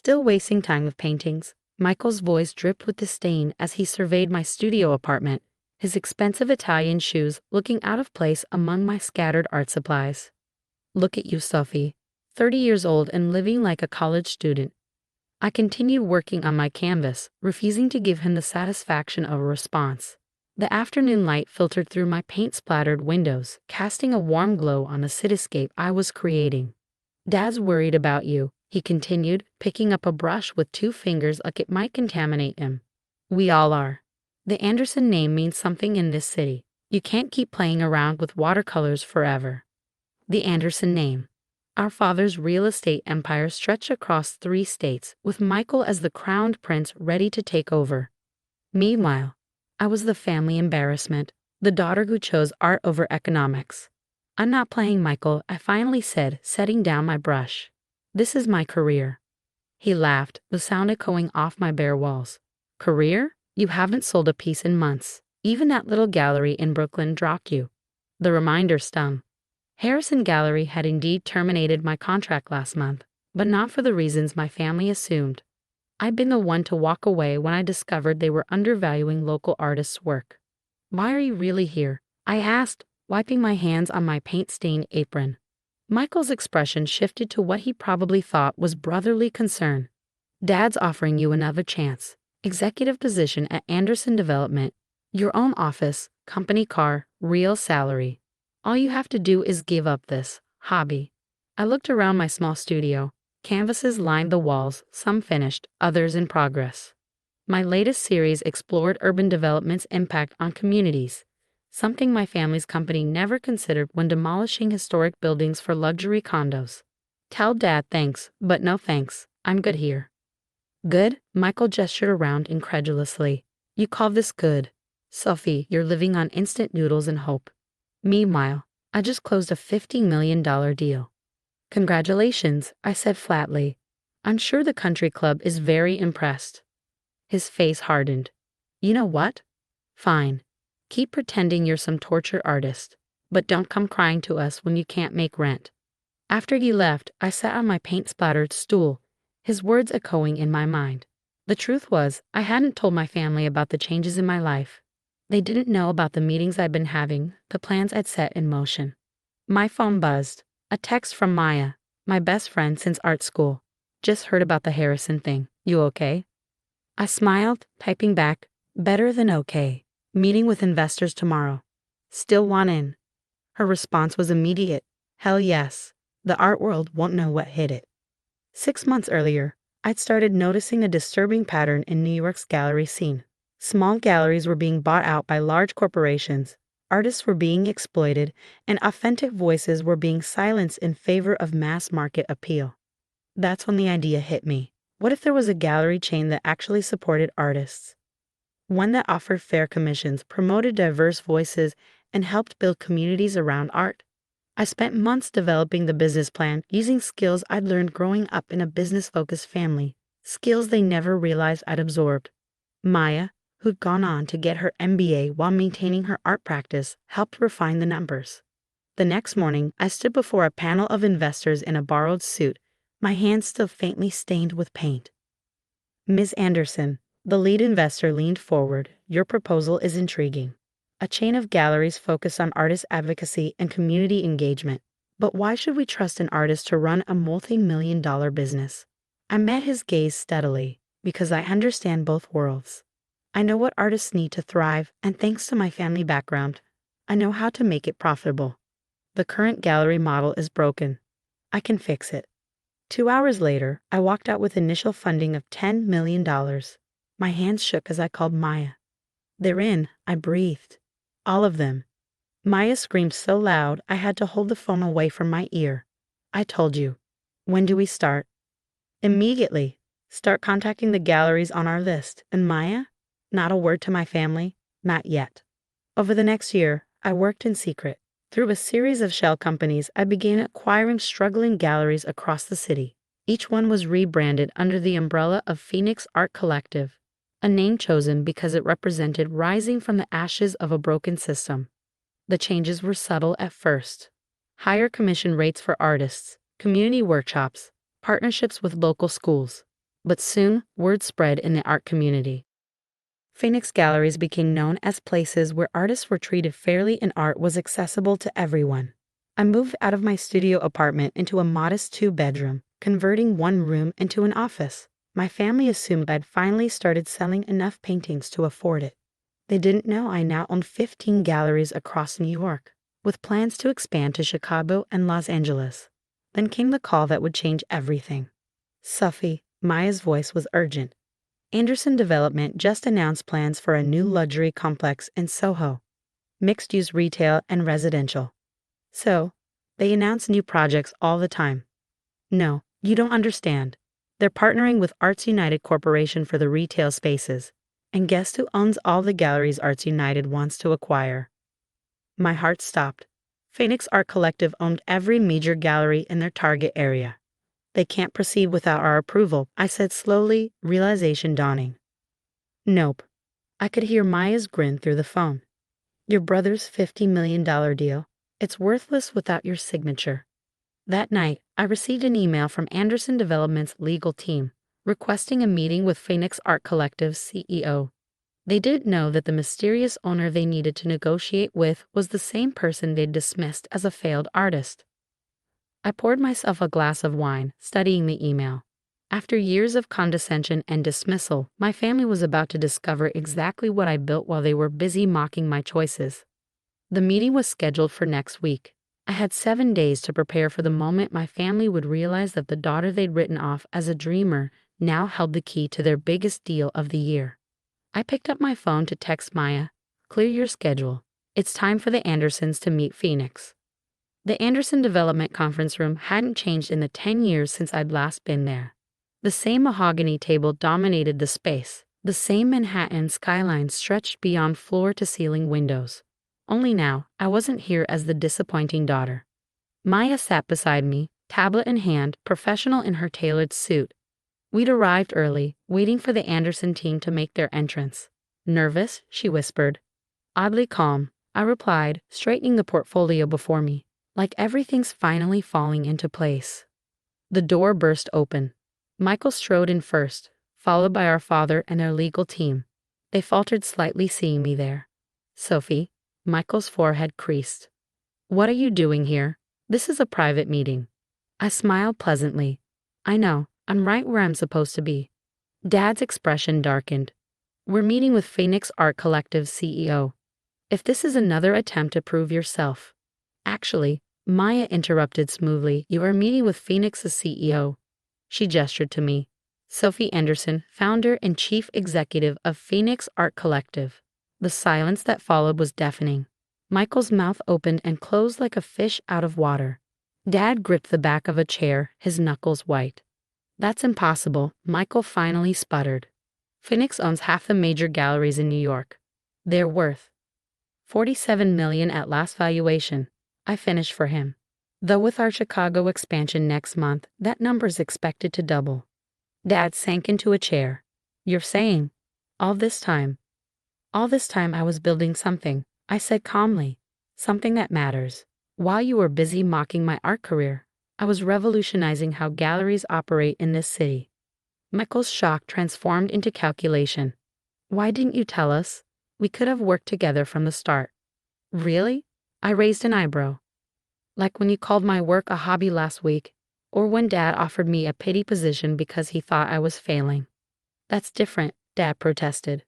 Still wasting time with paintings. Michael's voice dripped with disdain as he surveyed my studio apartment, his expensive Italian shoes looking out of place among my scattered art supplies. Look at you, Sophie, 30 years old and living like a college student. I continued working on my canvas, refusing to give him the satisfaction of a response. The afternoon light filtered through my paint-splattered windows, casting a warm glow on the cityscape I was creating. Dad's worried about you, he continued, picking up a brush with 2 fingers like it might contaminate him. We all are. The Anderson name means something in this city. You can't keep playing around with watercolors forever. The Anderson name. Our father's real estate empire stretched across 3 states, with Michael as the crowned prince ready to take over. Meanwhile, I was the family embarrassment, the daughter who chose art over economics. I'm not playing, Michael, I finally said, setting down my brush. This is my career. He laughed, the sound echoing off my bare walls. Career? You haven't sold a piece in months. Even that little gallery in Brooklyn dropped you. The reminder stung. Harrison Gallery had indeed terminated my contract last month, but not for the reasons my family assumed. I'd been the one to walk away when I discovered they were undervaluing local artists' work. Why are you really here? I asked, wiping my hands on my paint-stained apron. Michael's expression shifted to what he probably thought was brotherly concern. Dad's offering you another chance. Executive position at Anderson Development. Your own office, company car, real salary. All you have to do is give up this hobby. I looked around my small studio. Canvases lined the walls, some finished, others in progress. My latest series explored urban development's impact on communities, something my family's company never considered when demolishing historic buildings for luxury condos. Tell Dad thanks, but no thanks. I'm good here. Good? Michael gestured around incredulously. You call this good? Sophie, you're living on instant noodles and hope. Meanwhile, I just closed a $50 million deal. Congratulations, I said flatly. I'm sure the country club is very impressed. His face hardened. You know what? Fine. Keep pretending you're some tortured artist, but don't come crying to us when you can't make rent. After he left, I sat on my paint-splattered stool, his words echoing in my mind. The truth was, I hadn't told my family about the changes in my life. They didn't know about the meetings I'd been having, the plans I'd set in motion. My phone buzzed. A text from Maya, my best friend since art school. Just heard about the Harrison thing. You okay? I smiled, typing back, better than okay. Meeting with investors tomorrow. Still want in? Her response was immediate. Hell yes. The art world won't know what hit it. 6 months earlier, I'd started noticing a disturbing pattern in New York's gallery scene. Small galleries were being bought out by large corporations, artists were being exploited, and authentic voices were being silenced in favor of mass-market appeal. That's when the idea hit me. What if there was a gallery chain that actually supported artists? One that offered fair commissions, promoted diverse voices, and helped build communities around art? I spent months developing the business plan, using skills I'd learned growing up in a business-focused family, skills they never realized I'd absorbed. Maya, who'd gone on to get her MBA while maintaining her art practice, helped refine the numbers. The next morning, I stood before a panel of investors in a borrowed suit, my hands still faintly stained with paint. Ms. Anderson, the lead investor, leaned forward. Your proposal is intriguing. A chain of galleries focused on artist advocacy and community engagement. But why should we trust an artist to run a multi-million-dollar business? I met his gaze steadily, because I understand both worlds. I know what artists need to thrive, and thanks to my family background, I know how to make it profitable. The current gallery model is broken. I can fix it. 2 hours later, I walked out with initial funding of $10 million. My hands shook as I called Maya. They're in, I breathed. All of them. Maya screamed so loud I had to hold the phone away from my ear. I told you. When do we start? Immediately. Start contacting the galleries on our list. And Maya? Not a word to my family. Not yet. Over the next year, I worked in secret. Through a series of shell companies, I began acquiring struggling galleries across the city. Each one was rebranded under the umbrella of Phoenix Art Collective, a name chosen because it represented rising from the ashes of a broken system. The changes were subtle at first. Higher commission rates for artists, community workshops, partnerships with local schools. But soon, word spread in the art community. Phoenix galleries became known as places where artists were treated fairly and art was accessible to everyone. I moved out of my studio apartment into a modest 2-bedroom, converting one room into an office. My family assumed I'd finally started selling enough paintings to afford it. They didn't know I now owned 15 galleries across New York, with plans to expand to Chicago and Los Angeles. Then came the call that would change everything. Sophie, Maya's voice was urgent. Anderson Development just announced plans for a new luxury complex in Soho, mixed-use retail and residential. So, they announce new projects all the time. No, you don't understand. They're partnering with Arts United Corporation for the retail spaces. And guess who owns all the galleries Arts United wants to acquire? My heart stopped. Phoenix Art Collective owned every major gallery in their target area. They can't proceed without our approval, I said slowly, realization dawning. Nope. I could hear Maya's grin through the phone. Your brother's $50 million deal. It's worthless without your signature. That night, I received an email from Anderson Development's legal team, requesting a meeting with Phoenix Art Collective's CEO. They didn't know that the mysterious owner they needed to negotiate with was the same person they'd dismissed as a failed artist. I poured myself a glass of wine, studying the email. After years of condescension and dismissal, my family was about to discover exactly what I built while they were busy mocking my choices. The meeting was scheduled for next week. I had 7 days to prepare for the moment my family would realize that the daughter they'd written off as a dreamer now held the key to their biggest deal of the year. I picked up my phone to text Maya, "Clear your schedule. It's time for the Andersons to meet Phoenix." The Anderson Development Conference Room hadn't changed in the 10 years since I'd last been there. The same mahogany table dominated the space. The same Manhattan skyline stretched beyond floor-to-ceiling windows. Only now, I wasn't here as the disappointing daughter. Maya sat beside me, tablet in hand, professional in her tailored suit. We'd arrived early, waiting for the Anderson team to make their entrance. "Nervous?" she whispered. "Oddly calm," I replied, straightening the portfolio before me, like everything's finally falling into place. The door burst open. Michael strode in first, followed by our father and their legal team. They faltered slightly seeing me there. "Sophie," Michael's forehead creased. "What are you doing here? This is a private meeting." I smiled pleasantly. "I know, I'm right where I'm supposed to be." Dad's expression darkened. "We're meeting with Phoenix Art Collective's CEO. If this is another attempt to prove yourself." "Actually," Maya interrupted smoothly, "you are meeting with Phoenix's CEO." She gestured to me. "Sophie Anderson, founder and chief executive of Phoenix Art Collective." The silence that followed was deafening. Michael's mouth opened and closed like a fish out of water. Dad gripped the back of a chair, his knuckles white. "That's impossible," Michael finally sputtered. "Phoenix owns half the major galleries in New York. They're worth $47 million at last valuation." I finished for him. "Though with our Chicago expansion next month, that number's expected to double." Dad sank into a chair. "You're saying, all this time I was building something," I said calmly. "Something that matters. While you were busy mocking my art career, I was revolutionizing how galleries operate in this city." Michael's shock transformed into calculation. "Why didn't you tell us? We could have worked together from the start." "Really?" I raised an eyebrow. "Like when you called my work a hobby last week, or when Dad offered me a pity position because he thought I was failing." "That's different," Dad protested.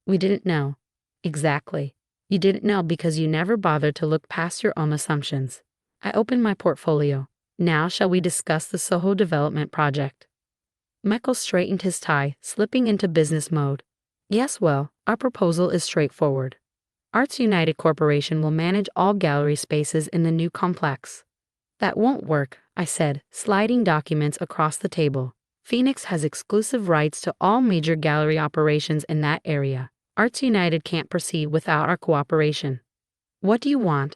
"We didn't know." "Exactly. You didn't know because you never bothered to look past your own assumptions." I opened my portfolio. "Now shall we discuss the Soho development project?" Michael straightened his tie, slipping into business mode. "Yes, well, our proposal is straightforward. Arts United Corporation will manage all gallery spaces in the new complex." "That won't work," I said, sliding documents across the table. "Phoenix has exclusive rights to all major gallery operations in that area. Arts United can't proceed without our cooperation." "What do you want?"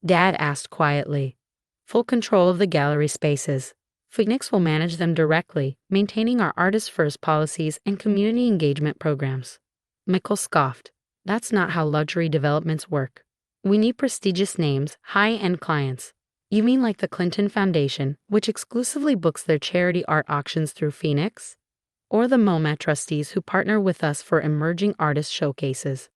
Dad asked quietly. "Full control of the gallery spaces. Phoenix will manage them directly, maintaining our artist-first policies and community engagement programs." Michael scoffed. "That's not how luxury developments work. We need prestigious names, high-end clients." "You mean like the Clinton Foundation, which exclusively books their charity art auctions through Phoenix? or the MoMA trustees who partner with us for emerging artist showcases.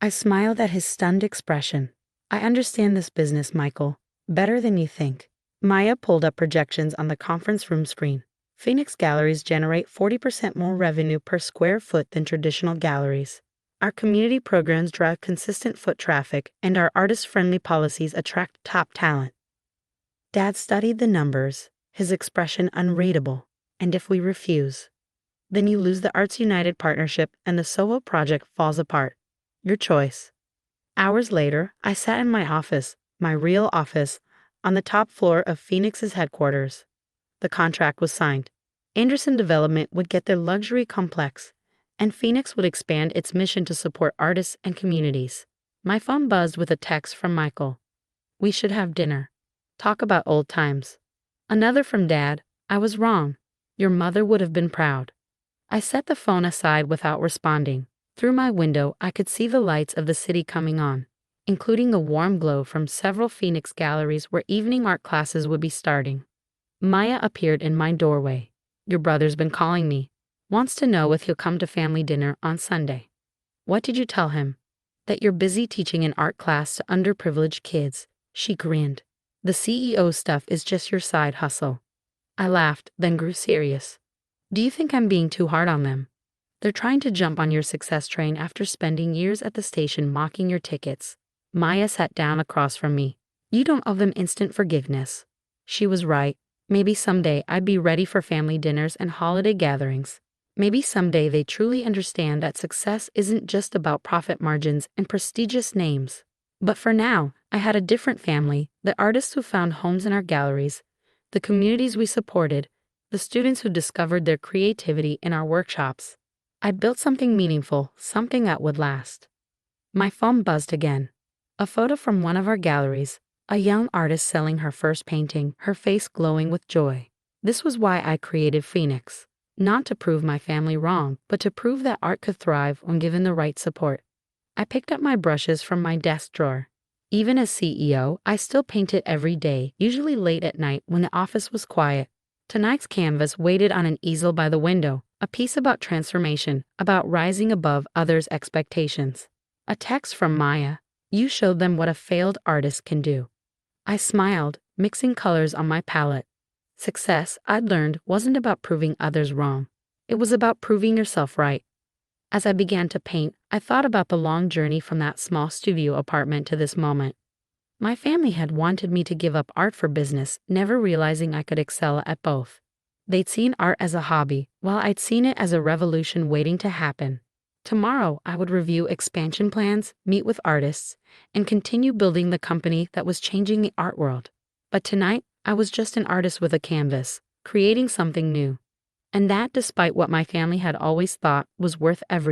I smiled at his stunned expression. I understand this business, Michael, better than you think. Maya pulled up projections on the conference room screen. Phoenix galleries generate 40% more revenue per square foot than traditional galleries. Our community programs drive consistent foot traffic, and our artist-friendly policies attract top talent. Dad studied the numbers, his expression unreadable. And if we refuse? Then you lose the Arts United partnership and the Soho project falls apart. Your choice. Hours later, I sat in my office, my real office, on the top floor of Phoenix's headquarters. The contract was signed. Anderson Development would get their luxury complex, and Phoenix would expand its mission to support artists and communities. My phone buzzed with a text from Michael. We should have dinner. Talk about old times. Another from Dad. I was wrong. Your mother would have been proud. I set the phone aside without responding. Through my window, I could see the lights of the city coming on, including a warm glow from several Phoenix galleries where evening art classes would be starting. Maya appeared in my doorway. Your brother's been calling me. Wants to know if he'll come to family dinner on Sunday. What did you tell him? That you're busy teaching an art class to underprivileged kids. She grinned. The CEO stuff is just your side hustle. I laughed, then grew serious. Do you think I'm being too hard on them? They're trying to jump on your success train after spending years at the station mocking your tickets. Maya sat down across from me. You don't owe them instant forgiveness. She was right. Maybe someday I'd be ready for family dinners and holiday gatherings. Maybe someday they truly understand that success isn't just about profit margins and prestigious names. But for now, I had a different family, the artists who found homes in our galleries, the communities we supported, the students who discovered their creativity in our workshops. I built something meaningful, something that would last. My phone buzzed again. A photo from one of our galleries, a young artist selling her first painting, her face glowing with joy. This was why I created Phoenix. Not to prove my family wrong, but to prove that art could thrive when given the right support. I picked up my brushes from my desk drawer. Even as CEO, I still painted every day, usually late at night when the office was quiet. Tonight's canvas waited on an easel by the window, a piece about transformation, about rising above others' expectations. A text from Maya. You showed them what a failed artist can do. I smiled, mixing colors on my palette. Success, I'd learned, wasn't about proving others wrong. It was about proving yourself right. As I began to paint, I thought about the long journey from that small studio apartment to this moment. My family had wanted me to give up art for business, never realizing I could excel at both. They'd seen art as a hobby, while I'd seen it as a revolution waiting to happen. Tomorrow, I would review expansion plans, meet with artists, and continue building the company that was changing the art world. But tonight, I was just an artist with a canvas, creating something new. And that despite what my family had always thought was worth everything.